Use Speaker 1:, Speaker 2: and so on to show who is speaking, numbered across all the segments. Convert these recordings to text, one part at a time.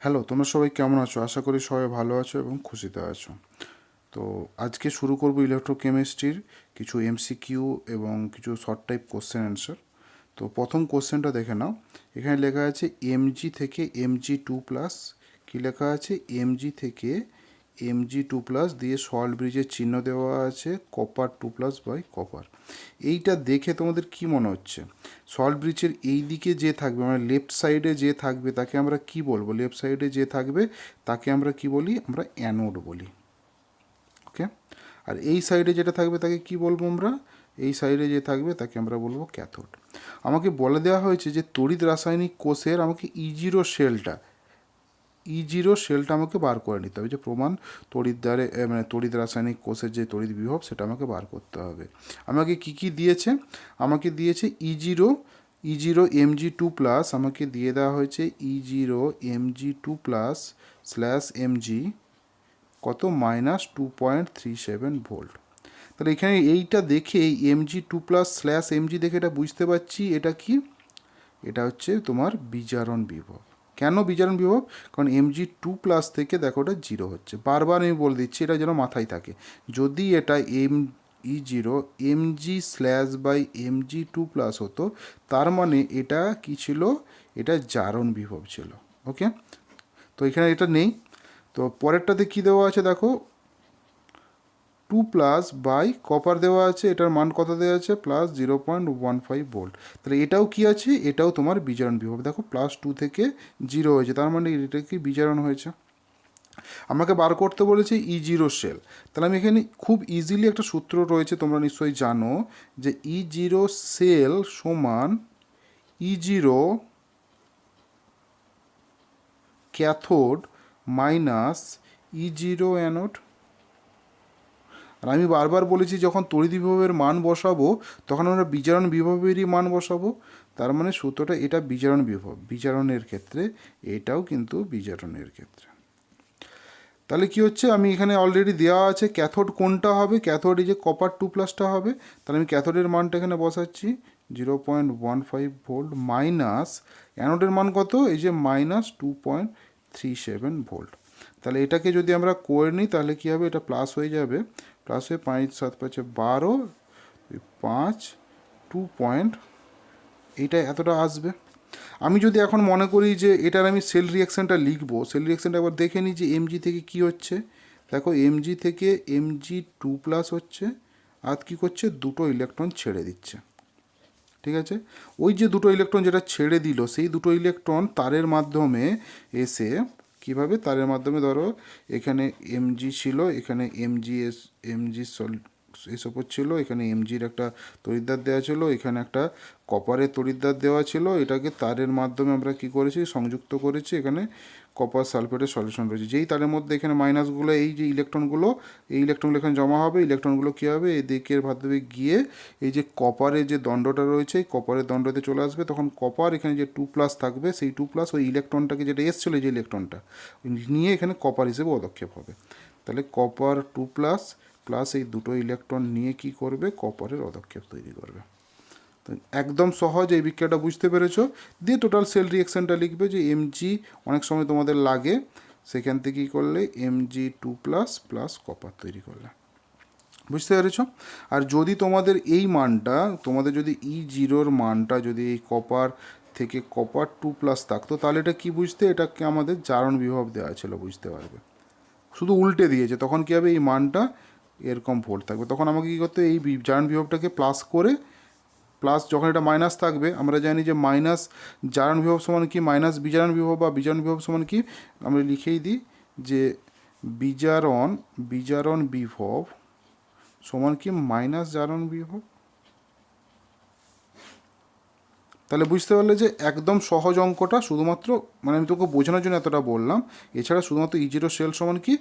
Speaker 1: Hello, তোমরা সবাই কেমন আছো? আশা করি সবাই ভালো আছো এবং খুশিতে আছো। তো আজকে শুরু করব ইলেকট্রোকেমিস্ট্রির কিছু এমসিকিউ এবং কিছু শর্ট টাইপ কোশ্চেন অ্যান্সার। তো প্রথম কোশ্চেনটা দেখে নাও। এখানে লেখা আছে এমজি থেকে Mg2+। কী লেখা আছে? এমজি থেকে Mg2+ দিয়ে সল্ট ব্রিজের চিহ্ন দেওয়া আছে Copper 2+ বাই কপার। এইটা দেখে তোমাদের কি মনে হচ্ছে? সল্ট ব্রিজের এই দিকে যে থাকবে, মানে লেফট সাইডে যে থাকবে তাকে আমরা কি বলবো? লেফট সাইডে যে থাকবে তাকে আমরা কি বলি? আমরা অ্যানোড বলি। ওকে। আর এই সাইডে যেটা থাকবে তাকে কি বলবো আমরা? এই সাইডে যে থাকবে তাকে আমরা বলবো ক্যাথোড। আমাকে বলে দেওয়া হয়েছে যে তড়িৎ রাসায়নিক কোষের আমাকে ই জিরো শেলটা আমাকে বার করে নিতে হবে, যে প্রমাণ তড়িৎ দ্বারে মানে তড়িৎ রাসায়নিক কোষের যে তড়িৎ বিভব সেটা আমাকে বার করতে হবে। আমাকে কি কি দিয়েছে? আমাকে দিয়েছে ই জিরো Mg2+, আমাকে দিয়ে দেওয়া হয়েছে ই জিরো Mg2+/Mg কত? -2.37 ভোল্ট। তাহলে এখানে এইটা দেখে এই Mg2+/Mg দেখে এটা বুঝতে পারছি এটা কি? এটা হচ্ছে তোমার বিজারণ বিভব। কেন বিজারণ বিভব? কারণ Mg2+ থেকে দেখো ওটা জিরো হচ্ছে। বারবার আমি বলে দিচ্ছি, এটা যেন মাথায় থাকে। যদি এটা Mg/Mg2+ হতো, তার মানে এটা কি ছিল? এটা জারণ বিভব ছিল। ওকে। তো এখানে এটা নেই। তো পরেরটাতে কি দেওয়া আছে দেখো, 2+ কপার দেওয়া আছে, এটার মান কত দেওয়া আছে? +0.15 ভোল্ট। তাহলে এটাও কি আছে? এটাও তোমার বিজারণ বিভব। দেখো +2 থেকে 0 হয়েছে, তার মানে এটা কি বিজারণ হয়েছে। আমাকে বার করতে বলেছে ই জিরো শেল। তাহলে আমি এখানে খুব ইজিলি একটা সূত্র রয়েছে, তোমরা নিশ্চয়ই জানো, যে ই জিরো সমান E zero cathode -E zero anode. আর আমি বারবার বলেছি, যখন তড়িৎ বিভবের মান বসাবো তখন আমরা বিজারণ বিভবেরই মান বসাবো। তার মানে সূত্রটা এটা বিজারণ বিভব, বিজারণের ক্ষেত্রে এটাও কিন্তু বিজারণের ক্ষেত্রে। তাহলে কি হচ্ছে? আমি এখানে অলরেডি দেওয়া আছে ক্যাথোড কোনটা হবে। ক্যাথোড এই যে Copper 2+টা হবে। তাহলে আমি ক্যাথোডের মানটা এখানে বসাচ্ছি 0.15 ভোল্ট, মাইনাস অ্যানোডের মান কত? এই যে -2.37 ভোল্ট। তাহলে এটাকে যদি আমরা করে নিই তাহলে কী হবে? এটা প্লাস হয়ে যাবে। প্লাস হয়ে 5 7 5 12, 5 2 এইটা এতটা আসবে। আমি যদি এখন মনে করি যে এটার আমি সেল রিয়াকশানটা লিখবো, সেল রিয়াকশানটা একবার দেখে নিই যে এমজি থেকে কি হচ্ছে। দেখো এমজি থেকে Mg2+ হচ্ছে, আর কী করছে? দুটো ইলেকট্রন ছেড়ে দিচ্ছে। ঠিক আছে। ওই যে দুটো ইলেকট্রন যেটা ছেড়ে দিল, সেই দুটো ইলেকট্রন তারের মাধ্যমে এসে কিভাবে? তারের মাধ্যমে ধরো এখানে এমজি ছিল, এখানে এমজি এসব ছিল, এখানে এমজির একটা তড়িৎদ্বার দেওয়া ছিল, এখানে একটা কপারের তড়িৎদ্বার দেওয়া ছিল। এটাকে তারের মাধ্যমে আমরা কি করেছি? সংযুক্ত করেছি। এখানে কপার সালফেটের সলিউশন রয়েছে। যেই তারের মধ্যে এখানে মাইনাসগুলো, এই যে ইলেকট্রনগুলো, এই ইলেকট্রনগুলো এখানে জমা হবে। ইলেকট্রনগুলো কী হবে? এদিকের মাধ্যমে গিয়ে এই যে কপারের যে দণ্ডটা রয়েছে, এই কপারের দণ্ডতে চলে আসবে। তখন কপার এখানে যে 2+ থাকবে, সেই 2+ ওই ইলেকট্রনটাকে, যেটা এসছিলো যে ইলেকট্রনটা নিয়ে এখানে কপার হিসেবে পদক্ষেপ হবে। তাহলে Copper 2+ প্লাস এই দুটো ইলেকট্রন নিয়ে কি করবে? কপারের পদক্ষেপ তৈরি করবে। তো একদম সহজ, এই বিক্রিয়াটা বুঝতে পেরেছো। দিয়ে টোটাল সেল রিয়াকশানটা লিখবে যে এমজি অনেক সময় তোমাদের লাগে, সেখান থেকে কী করলে Mg2+ কপার তৈরি করলে। বুঝতে পেরেছ? আর যদি তোমাদের এই মানটা, তোমাদের যদি ই জিরোর মানটা যদি এই কপার থেকে Copper 2+ থাকতো, তাহলে এটা কি বুঝতে? এটাকে আমাদের জারণ বিভব দেওয়া ছিল, বুঝতে পারবে। শুধু উল্টে দিয়েছে, তখন কী হবে? এই মানটা এরকম ভোল্ট থাকবে। তখন আমাকে কী করতে? এই জারণ বিভবটাকে প্লাস করে, প্লাস যখন এটা মাইনাস থাকবে, আমরা জানি যে মাইনাস জারণ বিভব সমান কি? মাইনাস বিজারণ বিভব, বা বিজারণ বিভব সমান কি? আমরা লিখেই দিই যে বিজারণ বিভব সমান কি? মাইনাস জারণ বিভব। তাহলে বুঝতে পারলে যে একদম সহজ অঙ্কটা, শুধুমাত্র মানে আমি তোকে বোঝানোর জন্য এতটা বললাম। এছাড়া শুধুমাত্র ই জিরো সমান কি?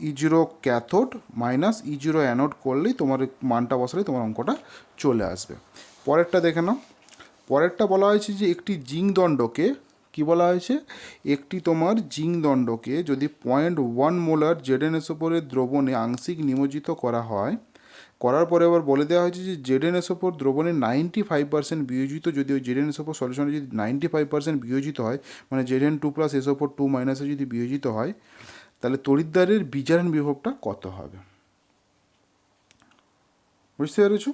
Speaker 1: ই zero cathode minus E zero anode করলেই তোমার মানটা বসালেই তোমার অঙ্কটা চলে আসবে। পরেরটা দেখে নাও। পরেরটা বলা হয়েছে যে একটি জিঙ্ক দণ্ডকে, কি বলা হয়েছে? একটি তোমার জিঙ্ক দণ্ডকে যদি 0.1 মোলার জেডএনএস ওপরের দ্রবণে আংশিক নিমজ্জিত করা হয়, করার পরে আবার বলে দেওয়া হয়েছে যে ZnSO4 দ্রবণের 95% বিয়োজিত, যদি ওই ZnSO4 সলিউশনে যদি 95% বিয়োজিত হয়, মানে Zn2+SO4 2- যদি বিয়োজিত হয়, তাহলে তড়িৎদ্বারের বিজারণ বিভবটা কত হবে? বুঝতে পেরেছ?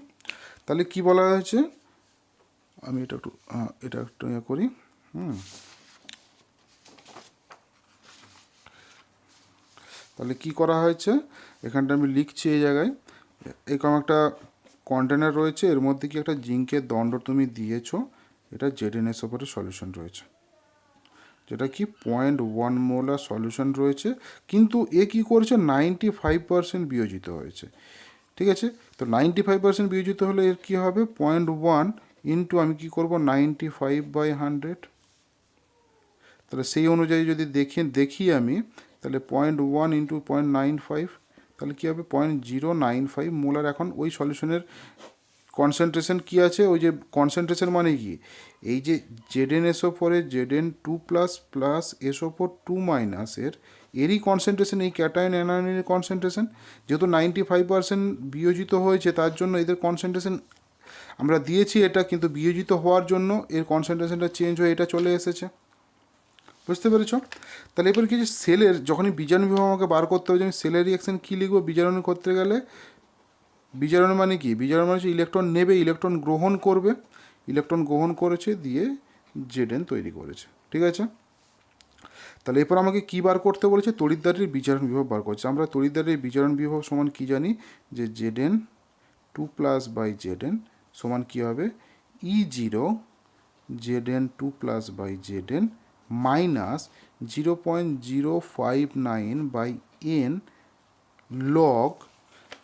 Speaker 1: তাহলে কি বলা হয়েছে, আমি এটা একটু ইয়ে করি। তাহলে কি করা হয়েছে, এখানটা আমি লিখছি এই জায়গায়, এরকম একটা কন্টেনার রয়েছে, এর মধ্যে কি একটা জিঙ্কের দণ্ড তুমি দিয়েছো, এটা ZnSO4 সলিউশন রয়েছে, যেটা কি 0.1 মোলার সলিউশন রয়েছে, কিন্তু এ কি করেছে 95% বিয়োজিত হয়েছে। ঠিক আছে, তো 95% বিয়োজিত হলে এর কী হবে, 0.1 ইন্টু আমি কি করব 95/100, তাহলে সেই অনুযায়ী যদি দেখি আমি, তাহলে 0.1 ইন্টু 0.95, তাহলে কী হবে 0.095 মোলার। এখন ওই সলিউশনের কনসেন্ট্রেশন কি আছে, ওই যে কনসেন্ট্রেশন মানে কি, এই যে ZnSO4 এর Zn2+ SO4 2- এরই কনসেন্ট্রেশন, এই ক্যাটায়ন অ্যানায়নের কনসেন্ট্রেশন, যেহেতু 95% বিয়োজিত হয়েছে, তার জন্য এদের কনসেন্ট্রেশন আমরা দিয়েছি এটা, কিন্তু বিয়োজিত হওয়ার জন্য এর কনসেন্ট্রেশনটা চেঞ্জ হয়ে এটা চলে এসেছে। বুঝতে পেরেছ? তাহলে এবার কি, যে সেলের যখনই বিজারণ বিভব আমাকে বার করতে হবে, যে আমি সেলের রিয়াকশান কী লিখবো বিজারণ করতে গেলে, বিজারণ মানে কি, বিজারণ মানে হচ্ছে ইলেকট্রন নেবে, ইলেকট্রন গ্রহণ করবে, ইলেকট্রন গ্রহণ করেছে দিয়ে Zn তৈরি করেছে। ঠিক আছে, তাহলে এরপর আমাকে কী বার করতে বলেছে, তড়িৎদ্বারের বিজারণ বিভব বার করছে। আমরা তড়িৎদ্বারের বিজারণ বিভব সমান কী জানি, যে Zn2+/Zn সমান কী হবে, E0 Zn2+/Zn minus 0.059/n log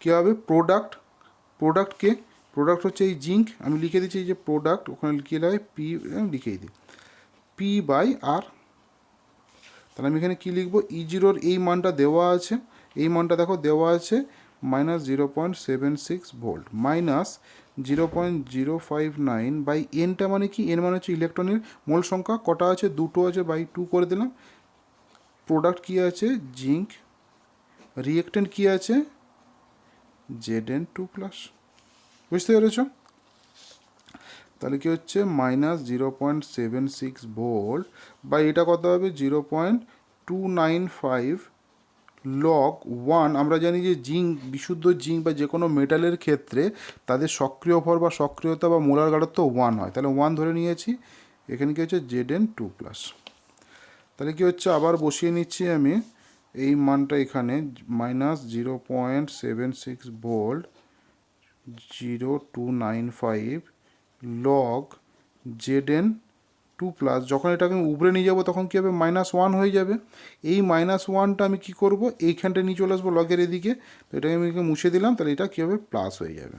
Speaker 1: কী হবে, প্রোডাক্টকে, প্রোডাক্ট হচ্ছে এই জিঙ্ক, আমি লিখে দিচ্ছি এই যে প্রোডাক্ট, ওখানে লিখে দেয় পি, লিখেই দিই P/R। তাহলে আমি এখানে কী লিখবো, E0 এই মানটা দেওয়া আছে, এই মানটা দেখো দেওয়া আছে -0.76 ভোল্ট, মাইনাস 0.059/nটা মানে কি, এন মানে হচ্ছে ইলেকট্রনের মোল সংখ্যা কটা আছে, দুটো আছে, বাই 2 করে দিলাম। প্রোডাক্ট কী আছে, জিঙ্ক, রিয়েক্টেন্ট কী আছে, Zn2+। বুঝতে পেরেছ? তাহলে কি হচ্ছে -0.76 ভোল্ট, বা এটা কত হবে 0.295 লগ 1। আমরা জানি যে জিঙ্ক, বিশুদ্ধ জিঙ্ক বা যে কোনো মেটালের ক্ষেত্রে তাদের সক্রিয় ভর বা সক্রিয়তা বা মোলার গাঢ়ত্ব 1 হয়, তাহলে 1 ধরে নিয়েছি। এখানে কি হচ্ছে Zn2+। তাহলে কি হচ্ছে, আবার বসিয়ে নিচ্ছি আমি এই মানটা এখানে, -0.76 ভোল্ট 0.295 লগ Zn2+। যখন এটাকে আমি উপরে নিয়ে যাবো তখন কী হবে, -1 হয়ে যাবে। এই -1টা আমি কী করব, এইখানটা নিয়ে চলে আসবো লগের এদিকে, তো এটাকে আমি মুছে দিলাম, তাহলে এটা কী হবে, প্লাস হয়ে যাবে।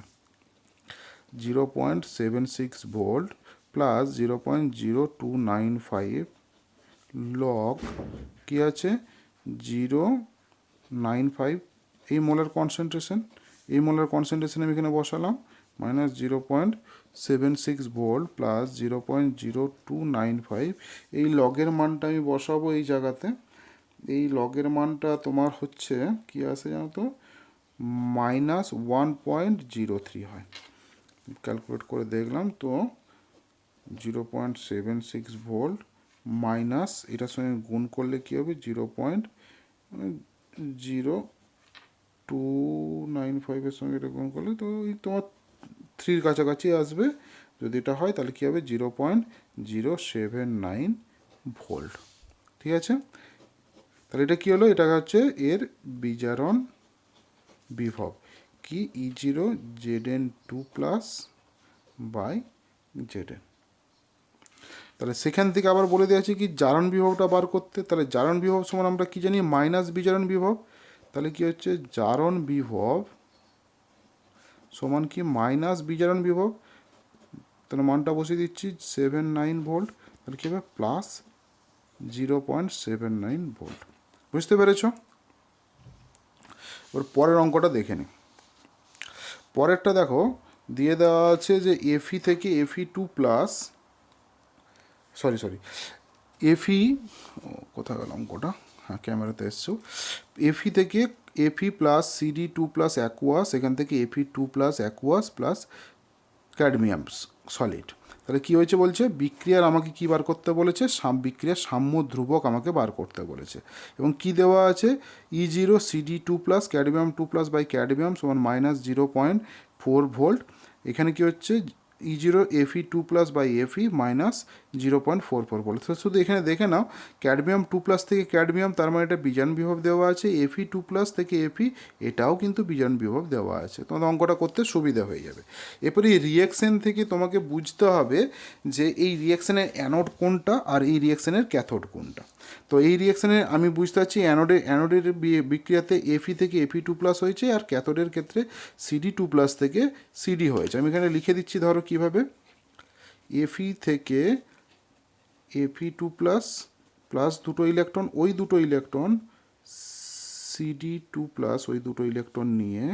Speaker 1: 0.76 ভোল্ট প্লাস 0.0295 লগ কী আছে 0.95, এই মোলার কনসেন্ট্রেশন, এই মোলার কনসেন্ট্রেশন আমি এখানে বসালাম, -0.76 ভোল্ট প্লাস 0.0295, এই লগের মানটা আমি বসাবো এই জায়গাতে। এই লগের মানটা তোমার হচ্ছে কি আসে জানো তো, -1.03 হয়। ক্যালকুলেট করে দেখলাম তো 0.76 ভোল্ট মাইনাস এটার সঙ্গে গুণ করলে কী হবে, 0.0295 সঙ্গে এটা গুণ করলে তো এই তোমার 3 কাছাকাছি আসবে। যদি এটা হয় তাহলে কী হবে, 0.079 ভোল্ট। ঠিক আছে, তাহলে এটা কী হলো, এটা হচ্ছে এর বিজারণ বিভব কি, E0 Zn2+/Zn। তাহলে সেখান থেকে আবার বলে দেওয়া আছে কি, জারণ বিভবটা বার করতে। তাহলে জারণ বিভব সমান আমরা কি জানি, মাইনাস বিজারণ বিভব। তাহলে কি হচ্ছে, জারণ বিভব সমান কি, মাইনাস বিজারণ বিভব। তাহলে মানটা বসিয়ে দিচ্ছি 79 ভোল্ট, তাহলে কী হবে, প্লাস 0.79 ভোল্ট। বুঝতে পেরেছ? এবার পরের অঙ্কটা দেখে নিই। পরেরটা দেখো, দিয়ে দেওয়া আছে যে Fe থেকে Fe2+, সরি Fe, কোথায় গেল অঙ্কটা, হ্যাঁ ক্যামেরাতে এসছো, এফি থেকে F E plus C D two plus aqueous, এখান থেকে F E two plus aqueous plus cadmium solid. তাহলে কী হয়েছে বলছে, বিক্রিয়ার আমাকে কী বার করতে বলেছে, বিক্রিয়ার সাম্য ধ্রুবক আমাকে বার করতে বলেছে। এবং কি দেওয়া আছে, E0 C D two plus cadmium two plus by cadmium সমান -0.4 ভোল্ট। এখানে কি হচ্ছে, E0 F E two plus by F E -0.44 volt. তো শুধু এখানে দেখে নাও, ক্যাডমিয়াম টু প্লাস থেকে ক্যাডমিয়াম, তার মানে এটা বিজারণ বিভব দেওয়া আছে, এফি টু প্লাস থেকে এফি এটাও কিন্তু বিজারণ বিভব দেওয়া আছে, তোমাদের অঙ্কটা করতে সুবিধা হয়ে যাবে। এরপরে এই রিয়াকশান থেকে তোমাকে বুঝতে হবে যে এই রিয়াকশানের অ্যানোড কোনটা আর এই রিয়াকশানের ক্যাথোড কোনটা। তো এই রিয়াকশানে আমি বুঝতে পারছি অ্যানোডের বিক্রিয়াতে এফি থেকে এফি টু প্লাস হয়েছে, আর ক্যাথোডের ক্ষেত্রে সিডি টু প্লাস থেকে সিডি হয়েছে। আমি এখানে লিখে দিচ্ছি, ধরো কীভাবে, এফি থেকে এফি টু প্লাস প্লাস দুটো ইলেকট্রন, ওই দুটো ইলেকট্রন সিডি টু প্লাস ওই দুটো ইলেকট্রন নিয়ে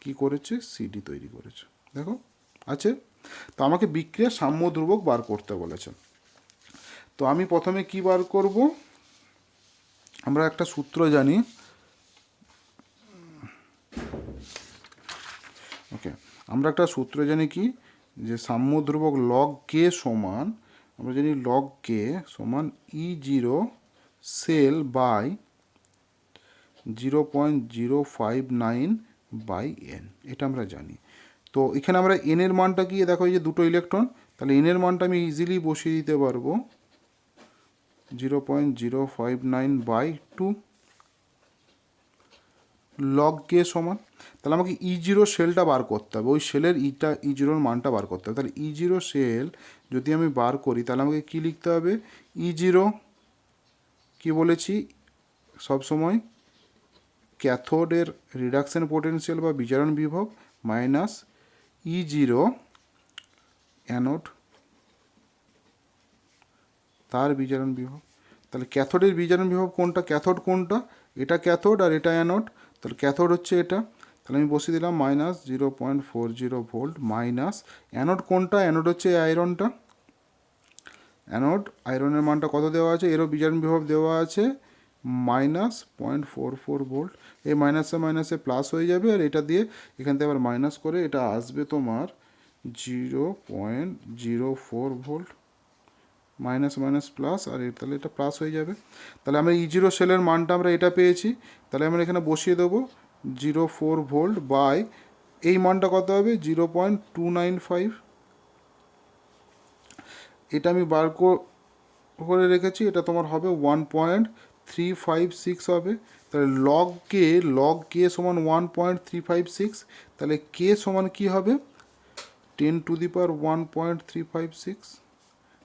Speaker 1: কি করেছে, সিডি তৈরি করেছে। দেখো আছে। তো আমাকে বিক্রিয়ার সাম্য ধ্রুবক বার করতে বলেছে। তো আমি প্রথমে কি বার করব, আমরা একটা সূত্র জানি, ওকে, আমরা একটা সূত্র জানি কি, যে সাম্য ধ্রুবক লগ কে সমান, আমরা জানি লগ কে সমান E0 sell by 0.059 by N, এটা আমরা জানি। তো এখানে আমরা এনের মানটা কি, দেখো এই যে দুটো ইলেকট্রন, তাহলে এনের মানটা আমি ইজিলি বসিয়ে দিতে পারবো 0.059 বাই 2 লগ কে সমান, তাহলে আমাকে E0 সেলটা বার করতে হবে, ওই সেলের E0 মানটা বার করতে হবে। তাহলে E0 সেল যদি আমি বার করি, তাহলে আমাকে কি লিখতে হবে, E0 কি বলেছি সব সময়, ক্যাথোডের রিডাকশন পোটেনশিয়াল বা বিজারণ বিভব মাইনাস E0 অ্যানোড তার বিজারণ বিভব। তাহলে ক্যাথোডের বিজারণ বিভব কোনটা, ক্যাথোড কোনটা, এটা ক্যাথোড আর এটা অ্যানোড, তাহলে ক্যাথোড হচ্ছে এটা, তাহলে আমি বসিয়ে দিলাম -0.40 ভোল্ট মাইনাস অ্যানোড কোনটা, অ্যানোড হচ্ছে আয়রনটা, অ্যানোড আয়রনের মানটা কত দেওয়া আছে, এরও বিজারণ বিভব দেওয়া আছে -0.44 ভোল্ট। এই মাইনাসে মাইনাসে প্লাস হয়ে যাবে, আর এটা দিয়ে এখান থেকে আবার মাইনাস করে এটা আসবে তোমার 0.04 ভোল্ট, মাইনাস মাইনাস প্লাস, আর তাহলে এটা প্লাস হয়ে যাবে। তাহলে আমরা E0 সেলের মানটা আমরা এটা পেয়েছি, তাহলে আমরা এখানে বসিয়ে দেবো 0.4 ভোল্ট বাই এই মানটা কত হবে 0.295, এটা আমি বার করে রেখেছি, এটা তোমার হবে 1.356 হবে। তাহলে লগ কে সমান 1.356, তাহলে কে সমান কি হবে 10⁻1.356,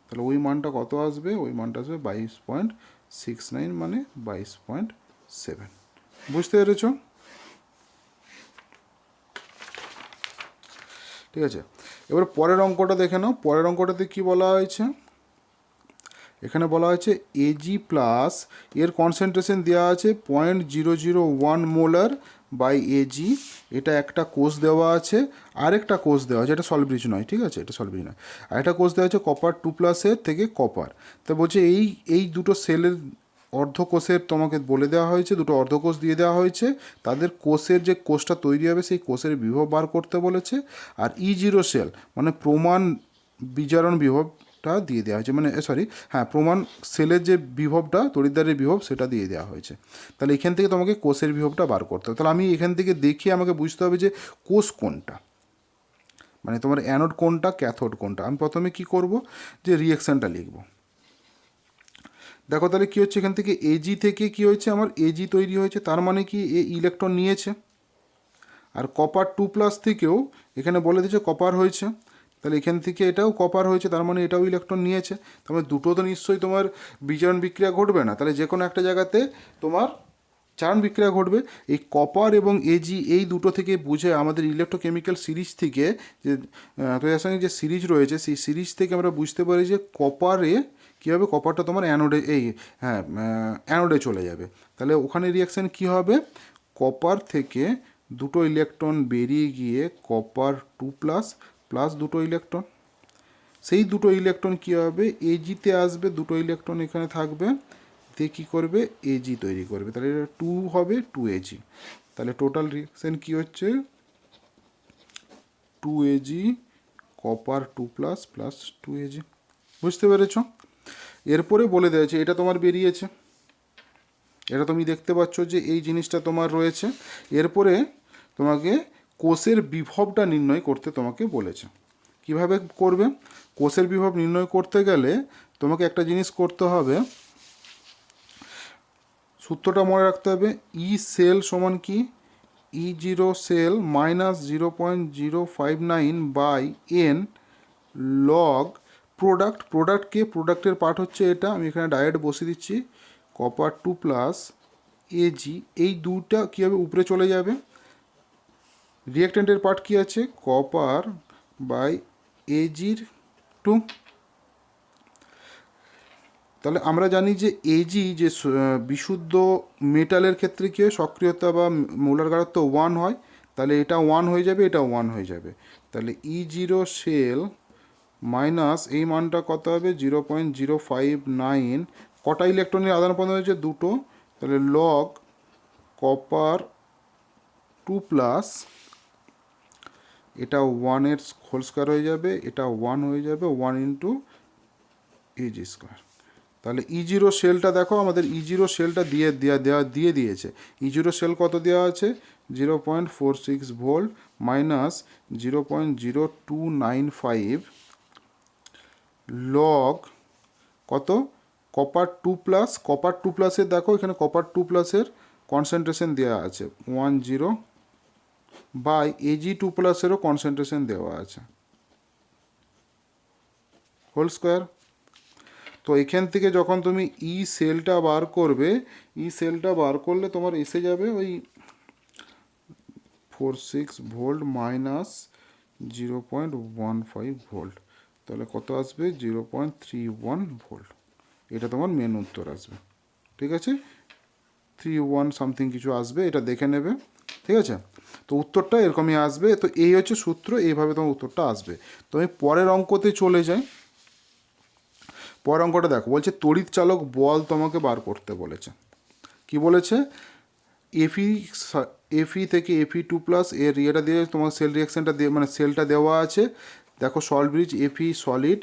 Speaker 1: তাহলে ওই মানটা কত আসবে, ওই মানটা আসবে 22.69, মানে 22.7। বুঝতে পেরেছ? ঠিক আছে, এবার পরের অঙ্কটা দেখে নাও। পরের অঙ্কটাতে কি বলা হয়েছে, এখানে বলা হয়েছে এজি প্লাস এর কনসেন্ট্রেশন দেওয়া আছে 0.001 মোলার বাই এজি, এটা একটা কোষ দেওয়া আছে, আরেকটা কোষ দেওয়া আছে, এটা সলব্রিজ নয়, ঠিক আছে, এটা সলব্রিজ নয়, আরেকটা কোষ দেওয়া আছে কপার 2+এর থেকে কপার। তা বলছে এই দুটো সেলের অর্ধকোষের তোমাকে বলে দেওয়া হয়েছে, দুটো অর্ধকোষ দিয়ে দেওয়া হয়েছে, তাদের কোষের যে কোষটা তৈরি হবে সেই কোষের বিভব বার করতে বলেছে, আর E0 সেল মানে প্রমাণ বিজারণ বিভবটা দিয়ে দেওয়া হয়েছে, মানে প্রমাণ সেলের যে বিভবটা তড়িৎদ্বারের বিভব সেটা দিয়ে দেওয়া হয়েছে। তাহলে এখান থেকে তোমাকে কোষের বিভবটা বার করতে হবে। তাহলে আমি এখান থেকে দেখে আমাকে বুঝতে হবে যে কোষ কোনটা, মানে তোমার অ্যানোড কোনটা ক্যাথোড কোনটা। আমি প্রথমে কি করব, যে রিয়াকশানটা লিখব। দেখো তাহলে কী হচ্ছে, এখান থেকে এজি থেকে কি হয়েছে, আমার এজি তৈরি হয়েছে, তার মানে কি এ ইলেকট্রন নিয়েছে, আর কপার 2+ থেকেও এখানে বলে দিয়েছে কপার হয়েছে, তাহলে এখান থেকে এটাও কপার হয়েছে, তার মানে এটাও ইলেকট্রন নিয়েছে। তার দুটো তো নিশ্চয়ই তোমার বিজারণ বিক্রিয়া ঘটবে না, তাহলে যে কোনো একটা জায়গাতে তোমার চারণ বিক্রিয়া ঘটবে। এই কপার এবং এজি এই দুটো থেকে বুঝে আমাদের ইলেকট্রোকেমিক্যাল সিরিজ থেকে যে তোমাদের সঙ্গে যে সিরিজ রয়েছে, সেই সিরিজ থেকে আমরা বুঝতে পারি যে কপারে কী হবে, কপারটা তোমার অ্যানোডে চলে যাবে। তাহলে ওখানে রিয়াকশান কী হবে, কপার থেকে দুটো ইলেকট্রন বেরিয়ে গিয়ে কপার 2+ প্লাস দুটো ইলেকট্রন, সেই দুটো ইলেকট্রন কী হবে এজিতে আসবে, দুটো ইলেকট্রন এখানে থাকবে, দিয়ে কী করবে, এজি তৈরি করবে, তাহলে এটা 2 হবে 2Ag। তাহলে টোটাল রিয়াকশান কী হচ্ছে, 2Ag copper 2 plus plus 2Ag। বুঝতে পেরেছ? এরপরে বলে দিয়েছে, এটা তোমার বেরিয়েছে, এটা তুমি দেখতে পাচ্ছ যে এই জিনিসটা তোমার রয়েছে। এরপরে তোমাকে কোষের বিভবটা নির্ণয় করতে তোমাকে বলেছে। কিভাবে করবে? কোষের বিভব নির্ণয় করতে গেলে তোমাকে একটা জিনিস করতে হবে, সূত্রটা মনে রাখতে হবে, ই সেল সমান কি, E0 cell minus 0.059 by N log product. প্রোডাক্টকে, প্রোডাক্টের পার্ট হচ্ছে এটা, আমি এখানে ডাইরেক্ট বসিয়ে দিচ্ছি, কপার 2 প্লাস এজি। এই দুটা কী হবে, উপরে চলে যাবে। রিয়েক্ট্যান্টের পার্ট কী আছে, কপার বাই এজির 2। তাহলে আমরা জানি যে এজি যে বিশুদ্ধ মেটালের ক্ষেত্রে কী হয়, সক্রিয়তা বা মোলার গাঢ়ত্ব 1 হয়, তাহলে এটা 1 হয়ে যাবে, এটা 1 হয়ে যাবে। তাহলে E0 সেল মাইনাস এই মানটা কত হবে, 0.059। কটা ইলেকট্রনের আদান প্রদান হয়েছে, দুটো, তাহলে লগ কপার 2 প্লাস, এটা 1-এর হোল স্কোয়ার হয়ে যাবে, এটা 1 হয়ে যাবে, 1 ইন্টু এজি স্কোয়ার। তাহলে E0 সেলটা দেখো, আমাদের E0 সেলটা দিয়ে দিয়েছে। E0 সেল কত দেওয়া আছে, 0.46 ভোল্ট মাইনাস 0.0295 লগ কত, কপার 2 প্লাস। কপার 2 প্লাসের দেখো এখানে কপার 2 প্লাসের কনসেন্ট্রেশন দেওয়া আছে 10 বাই Ag2 প্লাসেরও কনসেন্ট্রেশন দেওয়া আছে, হোল স্কোয়ার। তো এখান থেকে যখন তুমি ই সেলটা বার করবে, ই সেলটা বার করলে তোমার এসে যাবে ওই 46 ভোল্ট মাইনাস 0.15 ভোল্ট, তাহলে কত আসবে, 0.31 ভোল্ট। এটা তোমার মেন উত্তর আসবে, ঠিক আছে, 31 সামথিং কিছু আসবে, এটা দেখে নেবে, ঠিক আছে। তো উত্তরটা এরকমই আসবে। তো এই হচ্ছে সূত্র, এইভাবে তোমার উত্তরটা আসবে। তো আমি পরের অঙ্কতে চলে যাই। পরের অঙ্কটা দেখো, বলছে তড়িৎ চালক বল তোমাকে বার করতে বলেছে। কি বলেছে, এফি এফি থেকে Fe2 প্লাস এর ইয়েটা দিয়ে তোমার সেল রিয়াকশানটা দিয়ে, মানে সেলটা দেওয়া আছে। দেখো salt bridge F E solid,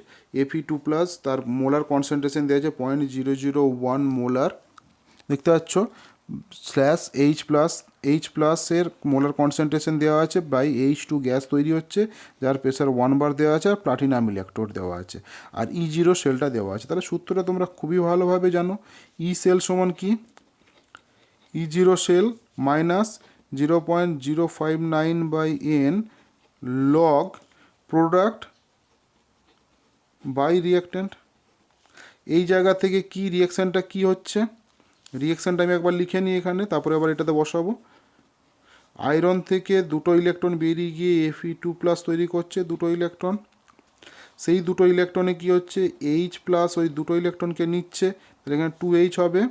Speaker 1: Fe2 plus, তার মোলার কনসেন্ট্রেশন দেওয়া আছে 0.001 মোলার, দেখতে পাচ্ছ, স্ল্যাশ এইচ প্লাসের মোলার কনসেন্ট্রেশন দেওয়া আছে বাই H2 গ্যাস তৈরি হচ্ছে, যার প্রেশার 1 বার দেওয়া আছে, আর প্লাটিনাম ইলেকট্রোড দেওয়া আছে, আর E0 সেলটা দেওয়া আছে। তাহলে সূত্রটা তোমরা খুবই ভালোভাবে জানো। ই সেল সমান কি, E0 cell minus 0.059 by N log product by reactant. এই জায়গা থেকে কি রিয়াকশানটা কি হচ্ছে, রিয়াকশানটা আমি একবার লিখে নিই এখানে, তারপরে আবার এটাতে বসাবো। আয়রন থেকে দুটো ইলেকট্রন বেরিয়ে গিয়ে Fe2 প্লাস তৈরি করছে, দুটো ইলেকট্রন। সেই দুটো ইলেকট্রনে কি হচ্ছে, H প্লাস ওই দুটো ইলেকট্রনকে নিচ্ছে, তাহলে এখানে 2H হবে,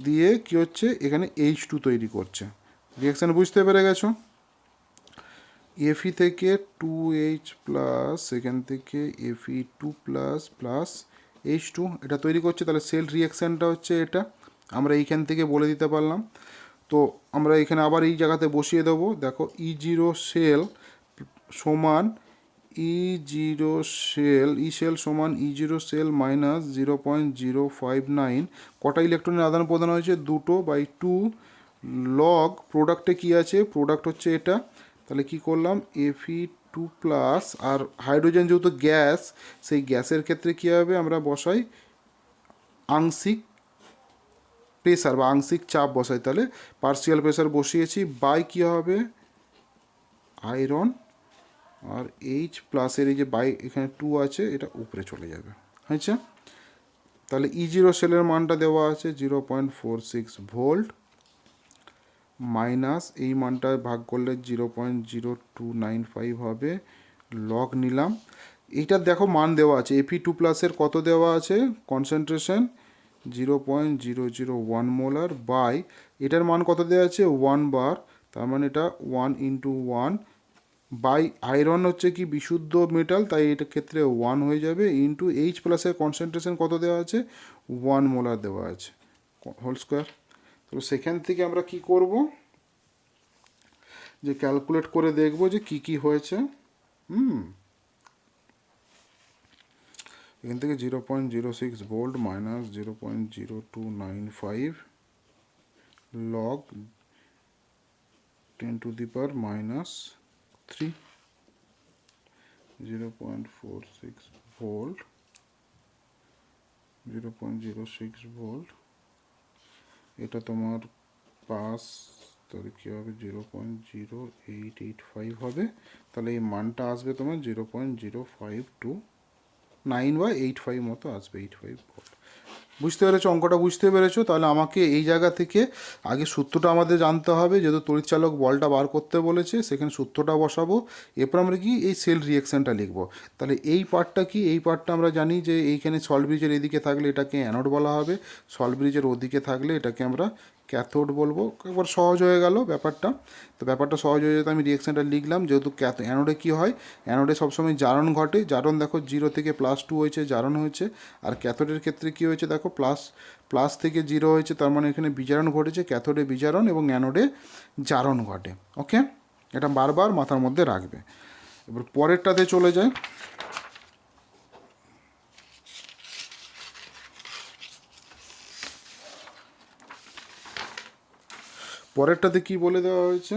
Speaker 1: দিয়ে কি হচ্ছে, এখানে H2 তৈরি করছে। রিয়াকশান বুঝতে পেরে গেছো। Fe থেকে 2H প্লাস, এখান থেকে Fe2 প্লাস প্লাস H2 এটা তৈরি করছে। তাহলে সেল রিয়াকশানটা হচ্ছে এটা, আমরা এইখান থেকে বলে দিতে পারলাম। তো আমরা এখানে আবার এই জায়গাতে বসিয়ে দেবো। দেখো E0 সেল সমান E0 সেল, ই সেল সমান E0 সেল মাইনাস 0.059। কটা ইলেকট্রনের আদান প্রদান হয়েছে, দুটো, বাই 2 লগ প্রোডাক্টে কি আছে, প্রোডাক্ট হচ্ছে এটা। তাহলে কি করলাম, Fe2 প্লাস, আর হাইড্রোজেন যেহেতু গ্যাস, সেই গ্যাসের ক্ষেত্রে কী হবে, আমরা বসাই আংশিক প্রেসার বা আংশিক চাপ বসাই, তাহলে পার্সিয়াল প্রেসার বসিয়েছি, বাই কী হবে, আয়রন, আর H প্লাসের এই যে বাই এখানে 2 আছে, এটা উপরে চলে যাবে, হয়েছে। তাহলে E0 সেলের মানটা দেওয়া আছে 0.46 ভোল্ট মাইনাস এই মানটা ভাগ করলে 0.0295 হবে, লগ নিলাম। এইটার দেখো মান দেওয়া আছে, Fe2 প্লাসের কত দেওয়া আছে, কনসেন্ট্রেশন 0.001 মোলার, বাই এটার মান কত দেওয়া আছে, 1 বার, তার মানে এটা 1 ইন্টু 1 বাই আয়রন হচ্ছে কি বিশুদ্ধ মেটাল, তাই এটার ক্ষেত্রে 1 হয়ে যাবে, ইন্টু H প্লাসের কনসেন্ট্রেশন কত দেওয়া আছে, 1 মোলার দেওয়া আছে। Whole square. তো সেখান থেকে আমরা কি করব, যে ক্যালকুলেট করে দেখব যে কি কি হয়েছে। এখান থেকে 0.06 volt minus 0.0295 log 10⁻³ 0.46 volt 0.06 volt, এটা তোমার পাস, তাহলে কী হবে 0.0885 হবে। তাহলে এই মানটা আসবে তোমার 0.0529 বা 85 মতো আসবে, 85 ভোল্ট। বুঝতে পেরেছো অঙ্কটা? বুঝতে পেরেছো? তাহলে আমাকে এই জায়গা থেকে আগে সূত্রটা আমাদের জানতে হবে, যেহেতু তড়িৎচালক বলটা বার করতে বলেছে সেখানে সূত্রটা বসাবো। এরপর আমরা কি এই সেল রিয়াকশানটা লিখবো। তাহলে এই পার্টটা কি, এই পার্টটা আমরা জানি যে এইখানে সল্ট ব্রিজের এদিকে থাকলে এটাকে অ্যানোড বলা হবে, সল্ট ব্রিজের ওদিকে থাকলে এটাকে আমরা ক্যাথোড বলবো। একবার সহজ হয়ে গেল ব্যাপারটা। তো ব্যাপারটা সহজ হয়ে যেতে আমি রিয়াকশানটা লিখলাম, যেহেতু অ্যানোডে কী হয়, অ্যানোডে সবসময় জারণ ঘটে। জারণ দেখো 0 থেকে +2 হয়েছে, জারণ হয়েছে। আর ক্যাথোডের ক্ষেত্রে কী হয়েছে দেখো, প্লাস থেকে 0 হয়েছে, তার মানে এখানে বিজারণ ঘটেছে। ক্যাথোডে বিজারণ এবং অ্যানোডে জারণ ঘটে। ওকে, এটা বারবার মাথার মধ্যে রাখবে। এবার পরেরটাতে চলে যায়। পরেরটাতে কি বলে দেওয়া হয়েছে,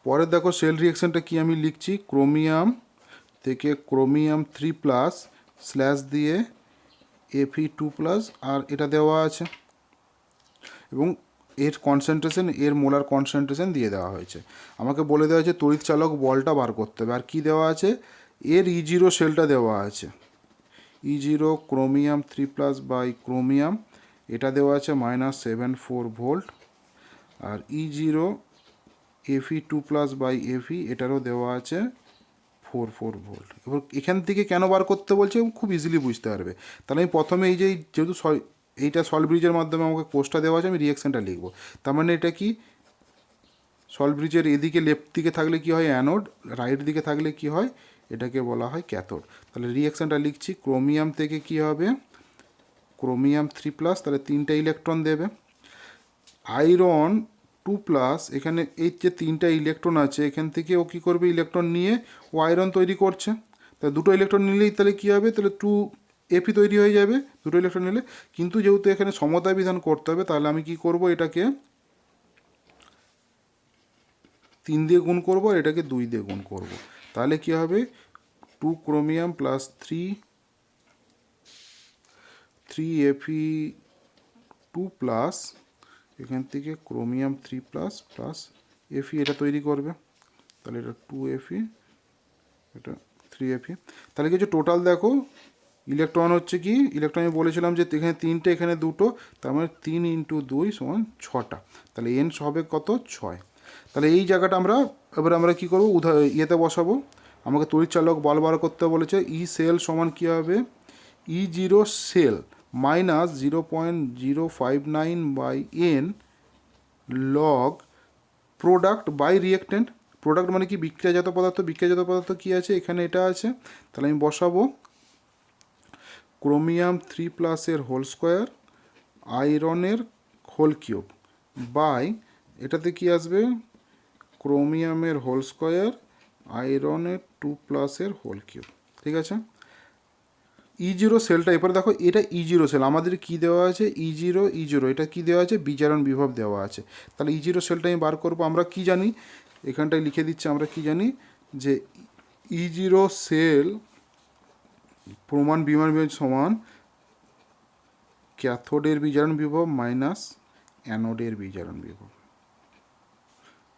Speaker 1: পরের দেখো সেল রিয়াকশানটা কি আমি লিখছি, ক্রোমিয়াম থেকে ক্রোমিয়াম 3+ স্ল্যাশ দিয়ে Fe2+, আর এটা দেওয়া আছে এবং এর কনসেন্ট্রেশন, এর মোলার কনসেন্ট্রেশন দিয়ে দেওয়া হয়েছে। আমাকে বলে দেওয়া হয়েছে তড়িৎচালক বলটা বার করতে হবে। আর কি দেওয়া আছে, এর E0 সেলটা দেওয়া আছে, E0 ক্রোমিয়াম 3+ বাই ক্রোমিয়াম, এটা দেওয়া আছে -74 volt. R E0 Fe2+ by Fe, এটারও দেওয়া আছে 44 ভোল্ট। এবার এখান থেকে কেন বার করতে বলছে খুব ইজিলি বুঝতে পারবে। তাহলে আমি প্রথমে এই যে যেহেতু এইটা সল্ট ব্রিজের মাধ্যমে আমাকে কোষটা দেওয়া আছে, আমি রিয়াকশানটা লিখবো। তার মানে এটা কি, সল্ট ব্রিজের এদিকে লেফট দিকে থাকলে কি হয় অ্যানোড, রাইট দিকে থাকলে কি হয়, এটাকে বলা হয় ক্যাথোড। তাহলে রিয়াকশানটা লিখছি, ক্রোমিয়াম থেকে কি হবে, ক্রোমিয়াম 3+, তাহলে 3টা ইলেকট্রন দেবে। আয়রন 2+, এখানে এই যে 3টা ইলেকট্রন আছে এখান থেকে ও কী করবে, ইলেকট্রন নিয়ে ও আয়রন তৈরি করছে। তাহলে 2টো ইলেকট্রন নিলেই তাহলে কী হবে, তাহলে 2Fe তৈরি হয়ে যাবে 2টো ইলেকট্রন নিলে। কিন্তু যেহেতু এখানে সমতা বিধান করতে হবে, তাহলে আমি কি করব, এটাকে 3 দিয়ে গুণ করব আর এটাকে 2 দিয়ে গুণ করব। তাহলে কি হবে, 2 ক্রোমিয়াম প্লাস 3Fe2+, এখান থেকে ক্রোমিয়াম 3+ প্লাস Fe, এটা তৈরি করবে। তাহলে এটা 2Fe, এটা 3Fe। তাহলে কিছু টোটাল দেখো ইলেকট্রন হচ্ছে কি, ইলেকট্রন আমি বলেছিলাম যে এখানে 3টে এখানে 2টো, তার মানে 3 × 2 = 6টা। তাহলে এন হবে কত, 6। তাহলে এই জায়গাটা আমরা এবার আমরা কী করবো, ইয়েতে বসাবো। আমাকে তড়িৎচালক বল বার করতে বলেছে। ই সেল সমান কী হবে, E0 cell minus 0.059 by N log product by reactant. Product মানে কি, বিক্রিয়াজাত পদার্থ। বিক্রিয়াজাত পদার্থ কী আছে, এখানে এটা আছে। তাহলে আমি বসাবো ক্রোমিয়াম 3+-এর হোল স্কোয়ার, আয়রনের হোল কিউব বাই, এটাতে কি আসবে, ক্রোমিয়ামের হোল স্কোয়ার, আয়রনের 2+-এর হোল কিউব। ঠিক আছে। E0 সেলটা, এরপরে দেখো এটা E0 সেল, আমাদের কি দেওয়া আছে, E0, এটা কি দেওয়া আছে, বিজারণ বিভব দেওয়া আছে। তাহলে E0 সেলটা আমি বার করবো। আমরা কি জানি, এখানটায় লিখে দিচ্ছি, আমরা কি জানি যে E0 সেল প্রমাণ বিমান সমান ক্যাথোডের বিজারণ বিভব মাইনাস অ্যানোডের বিজারণ বিভব।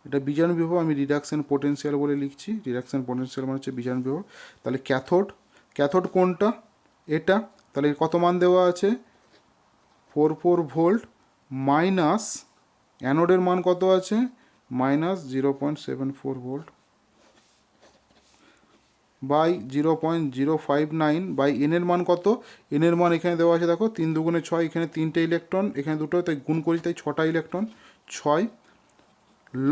Speaker 1: এটা বিজারণ বিভব আমি রিডাকশন পোটেনশিয়াল বলে লিখছি। রিডাকশন পোটেনশিয়াল মানে হচ্ছে বিজারণ বিভব। তাহলে ক্যাথোড কোনটা, এটা। তাহলে কত মান দেওয়া আছে, 44 ভোল্ট মাইনাস অ্যানোডের মান কত আছে, -0.74 ভোল্ট বাই 0.059 বাই এনের মান কত, এনের মান এখানে দেওয়া আছে দেখো 3 × 2 = 6, এখানে 3টে ইলেকট্রন, এখানে 2টো, তাই গুণ করি, তাই 6টা ইলেকট্রন, 6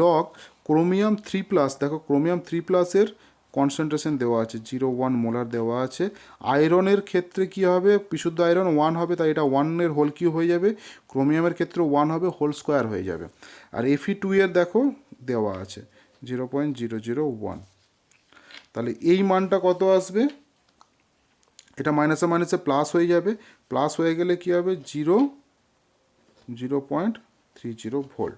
Speaker 1: লগ ক্রোমিয়াম 3+, দেখো ক্রোমিয়াম 3+-এর কনসেন্ট্রেশন দেওয়া আছে 0.1 মোলার দেওয়া আছে। আয়রনের ক্ষেত্রে কি হবে, বিশুদ্ধ আয়রন 1 হবে, তাই এটা 1 হোল কিউব হয়ে যাবে। ক্রোমিয়ামের ক্ষেত্রে 1 হবে, হোল স্কোয়ার হয়ে যাবে। আর Fe2 এর দেখো দেওয়া আছে 0.001। তাহলে এই মানটা কত আসবে, এটা মাইনাসে মাইনাসে প্লাস হয়ে যাবে, প্লাস হয়ে গেলে কি হবে 0.30 ভোল্ট।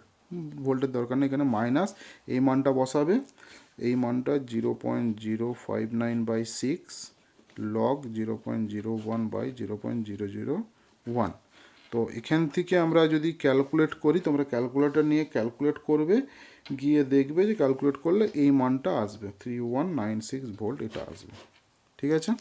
Speaker 1: ভোল্টের দরকার নেই এখানে, মাইনাস এই মানটা বসাবে, এই মানটা 0.059/6 লগ 0.01/0.001। তো এখান থেকে আমরা যদি ক্যালকুলেট করি, তোমরা ক্যালকুলেটর নিয়ে ক্যালকুলেট করবে, গিয়ে দেখবে যে ক্যালকুলেট করলে এই মানটা আসবে 3196 ভোল্ট, এটা আসবে। ঠিক আছে,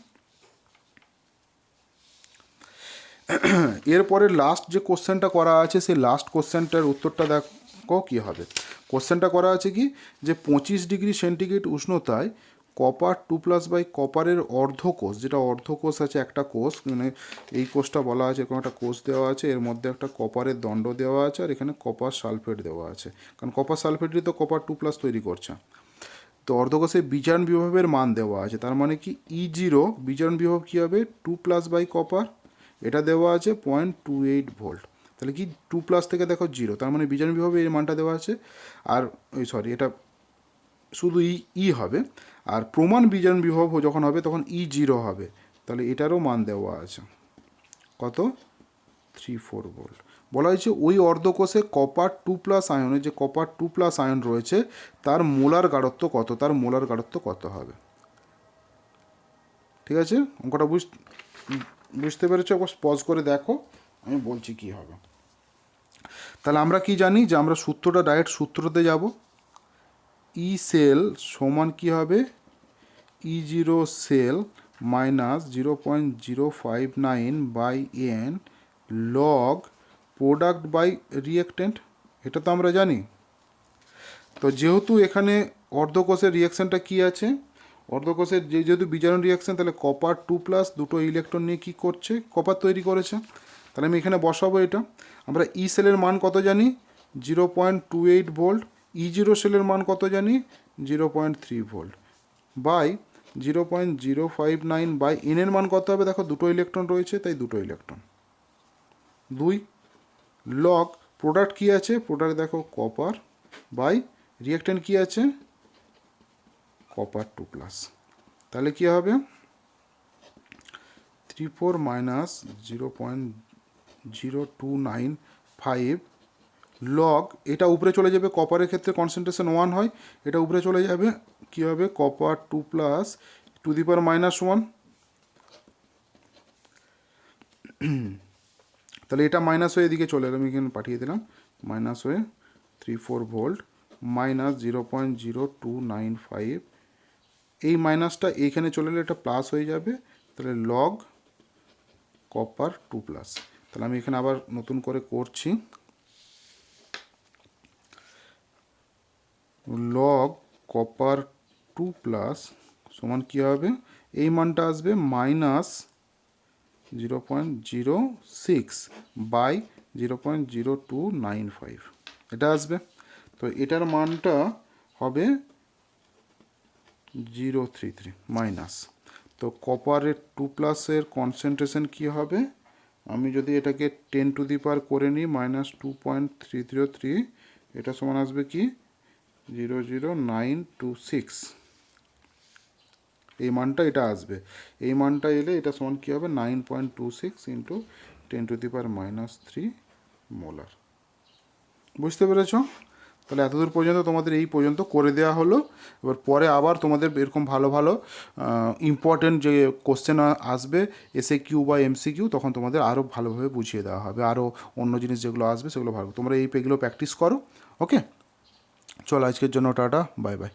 Speaker 1: এরপরে লাস্ট যে কোশ্চেনটা করা আছে, সেই লাস্ট কোশ্চেনটার উত্তরটা দেখো কী হবে। কোশ্চেনটা করা আছে কি, যে 25 ডিগ্রি সেন্টিগ্রেড উষ্ণতায় কপার 2+ কপারের অর্ধকোষ, যেটা অর্ধকোষ আছে একটা কোষ, মানে এই কোষটা বলা আছে, এরকম একটা কোষ দেওয়া আছে, এর মধ্যে একটা কপারের দণ্ড দেওয়া আছে, আর এখানে কপার সালফেট দেওয়া আছে, কারণ কপার সালফেটই তো কপার 2+ তৈরি করছে। তো অর্ধকোষে বিজারণ বিভবের মান দেওয়া আছে, তার মানে কি E0 বিজারণ বিভব কী হবে 2+ কপার, এটা দেওয়া আছে 0.28 ভোল্ট। তাহলে কি 2+ থেকে দেখো 0, তার মানে বিজারণ বিভবে এই মানটা দেওয়া আছে। আর এটা শুধু ই হবে, আর প্রমাণ বিজারণ বিভব যখন হবে তখন E0 হবে, তাহলে এটারও মান দেওয়া আছে কত 34 ভোল্ট। বলা হয়েছে ওই অর্ধকোষে কপার 2+ আয়নে, যে কপার 2+ আয়ন রয়েছে তার মোলার গাঢ়ত্ব কত, তার মোলার গাঢ়ত্ব কত হবে। ঠিক আছে, অঙ্কটা বুঝতে পেরেছো? একবার পজ করে দেখো, আমি বলছি কি হবে। তাহলে আমরা কি জানি, যে আমরা সূত্রটা ডাইরেক্ট সূত্রতে যাব। ই সেল সমান কী হবে, E0 cell minus 0.059/n log product by reactant, এটা তো আমরা জানি। তো যেহেতু এখানে অর্ধকোষের রিয়াকশানটা কী আছে, অর্ধকোষের যেহেতু বিজারণ রিয়াকশান, তাহলে কপার 2+, দুটো ইলেকট্রন নিয়ে কী করছে, কপার তৈরি করেছে। তাহলে আমি এখানে বসাবো এটা। আমরা ই সেলের মান কত জানি 0.28 ভোল্ট, E0 সেলের মান কত জানি 0.3 ভোল্ট, বাই 0.059/n এর মান কত হবে, দেখো দুটো ইলেকট্রন রয়েছে তাই দুটো ইলেকট্রন 2 লগ প্রোডাক্ট কী আছে, প্রোডাক্ট দেখো কপার বাই রিয়েক্টেন্ট কী আছে কপার 2+, তাহলে কী হবে 34 মাইনাস 0.0295 লগ, এটা উপরে চলে যাবে, কপারের ক্ষেত্রে কনসেন্ট্রেশন 1 হয়, এটা উপরে চলে যাবে, কী হবে কপার 2+ টু দি পাওয়ার -1। তাহলে এটা মাইনাস হয়ে এদিকে চলে এলাম, এখানে পাঠিয়ে দিলাম, মাইনাস হয়ে 34 ভোল্ট মাইনাস 0.0295, এই মাইনাসটা এইখানে চলে এলে এটা প্লাস হয়ে যাবে, তাহলে লগ কপার 2+। তাহলে আমি এখানে আবার নতুন করে করছি, লগ কপার 2+ সমান কী হবে, এই মানটা আসবে মাইনাস 0.06/0.0295, এটা আসবে। তো এটার মানটা হবে 033 মাইনাস। তো কপারের 2+-এর কনসেন্ট্রেশন কী হবে, আমি যদি এটাকে 10 টু দি পাওয়ার করে নিই -2.303, এটা সমান আসবে কি 00926, এই মানটা এটা আসবে। এই মানটা এলে এটা সমান কী হবে 9.26 into 10 to the power -3 molar. বুঝতে পেরেছ? তাহলে এতদূর পর্যন্ত তোমাদের এই পর্যন্ত করে দেওয়া হলো। এবার পরে আবার তোমাদের এরকম ভালো ভালো ইম্পর্টেন্ট যে কোশ্চেন আসবে SAQ বা MCQ, তখন তোমাদের আরও ভালোভাবে বুঝিয়ে দেওয়া হবে, আরও অন্য জিনিস যেগুলো আসবে সেগুলো ভালো, তোমরা এগুলো প্র্যাকটিস করো। ওকে, চলো আজকের জন্য টাটা, বাই বাই।